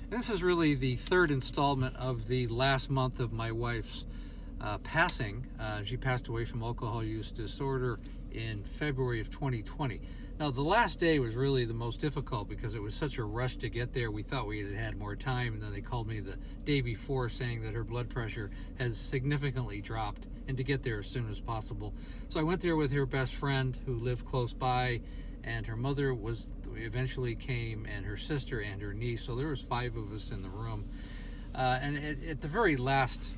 This is really the third installment of the last month of my wife's passing. She passed away from alcohol use disorder in February of 2020. Now, the last day was really the most difficult because it was such a rush to get there. We thought we had more time, and then they called me the day before saying that her blood pressure has significantly dropped and to get there as soon as possible. So I went there with her best friend who lived close by, and her mother eventually came, and her sister and her niece. So there was 5 of us in the room. And at the very last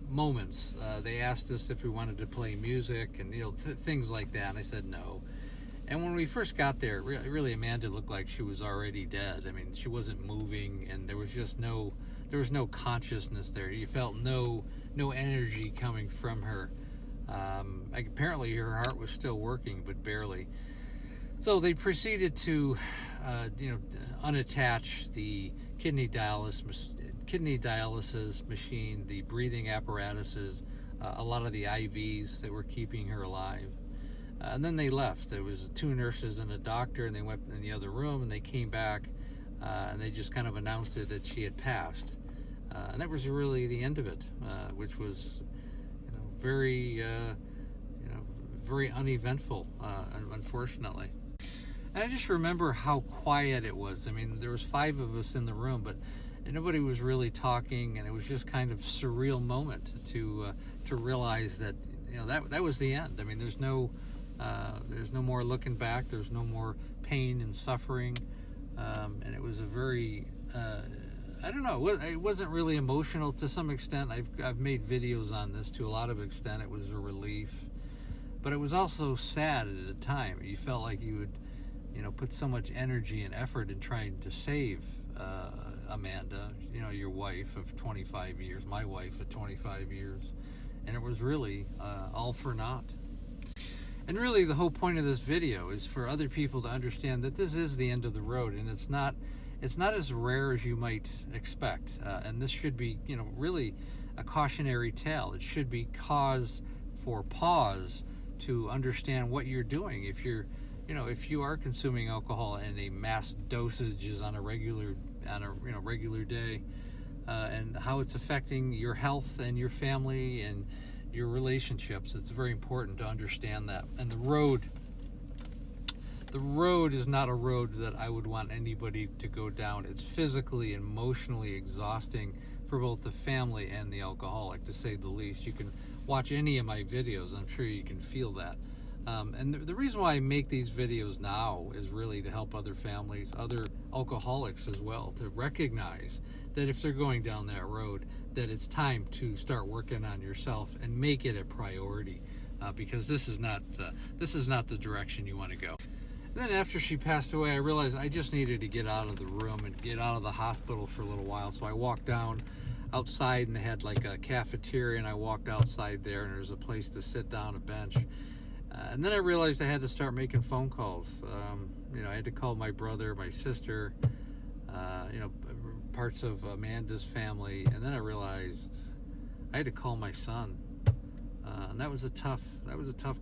moments, they asked us if we wanted to play music and things like that, and I said no. And when we first got there, really Amanda looked like she was already dead. I mean, she wasn't moving, and there was no consciousness there. You felt no energy coming from her. Apparently her heart was still working, but barely. So they proceeded to unattach the kidney dialysis machine, the breathing apparatuses, a lot of the IVs that were keeping her alive. And then they left. There was 2 nurses and a doctor, and they went in the other room, and they came back, and they just kind of announced it that she had passed. And that was really the end of it, which was very uneventful, unfortunately. And I just remember how quiet it was. I mean, there was 5 of us in the room, but nobody was really talking, and it was just kind of surreal moment to realize that that was the end. I mean, there's no more looking back. There's no more pain and suffering, and it was a very I don't know. It wasn't really emotional to some extent. I've made videos on this to a lot of extent. It was a relief, but it was also sad at the time. You felt like you would put so much energy and effort in trying to save Amanda, your wife of 25 years, my wife of 25 years, and it was really all for naught. And really the whole point of this video is for other people to understand that this is the end of the road, and it's not as rare as you might expect, and this should be really a cautionary tale. It should be cause for pause to understand what you're doing. If you are consuming alcohol in a mass dosages on a regular day, and how it's affecting your health and your family and your relationships, it's very important to understand that. And the road is not a road that I would want anybody to go down. It's physically and emotionally exhausting for both the family and the alcoholic, to say the least. You can watch any of my videos, I'm sure you can feel that. And the reason why I make these videos now is really to help other families, other alcoholics as well, to recognize that if they're going down that road, that it's time to start working on yourself and make it a priority, because this is not the direction you want to go. And then after she passed away, I realized I just needed to get out of the room and get out of the hospital for a little while. So I walked down outside, and they had like a cafeteria, and I walked outside there, and there's a place to sit down, a bench. And then I realized I had to start making phone calls. I had to call my brother, my sister, parts of Amanda's family, and then I realized I had to call my son. And that was a tough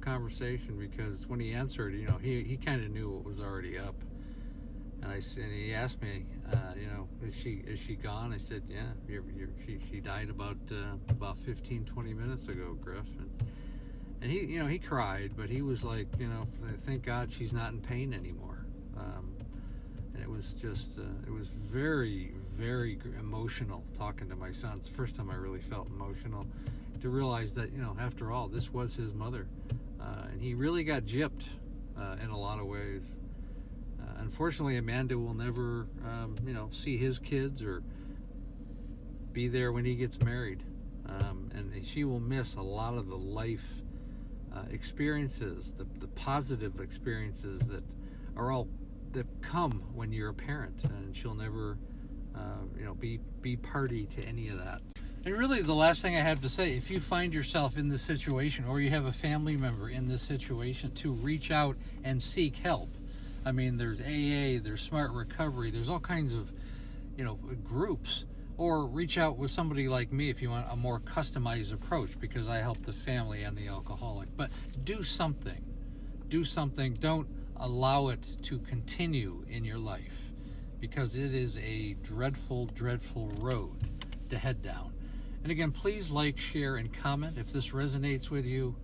conversation, because when he answered, he kind of knew what was already up. And he asked me, is she gone? I said, yeah, she died about 15-20 minutes ago, Griff. And he cried, but he was like, thank God she's not in pain anymore. And it was just, it was very, very emotional talking to my son. It's the first time I really felt emotional, to realize that, after all, this was his mother. And he really got gypped in a lot of ways. Unfortunately, Amanda will never, see his kids or be there when he gets married. And she will miss a lot of the life experiences, the positive experiences that come when you're a parent, and she'll never be party to any of that. And really, the last thing I have to say, if you find yourself in this situation, or you have a family member in this situation, to reach out and seek help. I mean, there's AA, there's Smart Recovery, there's all kinds of groups. Or reach out with somebody like me if you want a more customized approach, because I help the family and the alcoholic. But do something. Don't allow it to continue in your life. because it is a dreadful, dreadful road to head down. And again, please like, share, and comment if this resonates with you.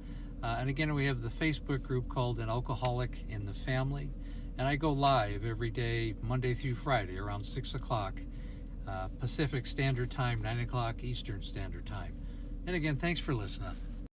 And again, we have the Facebook group called An Alcoholic in the Family. And I go live every day, Monday through Friday, around 6 o'clock Pacific Standard Time, 9 o'clock Eastern Standard Time. And again, thanks for listening.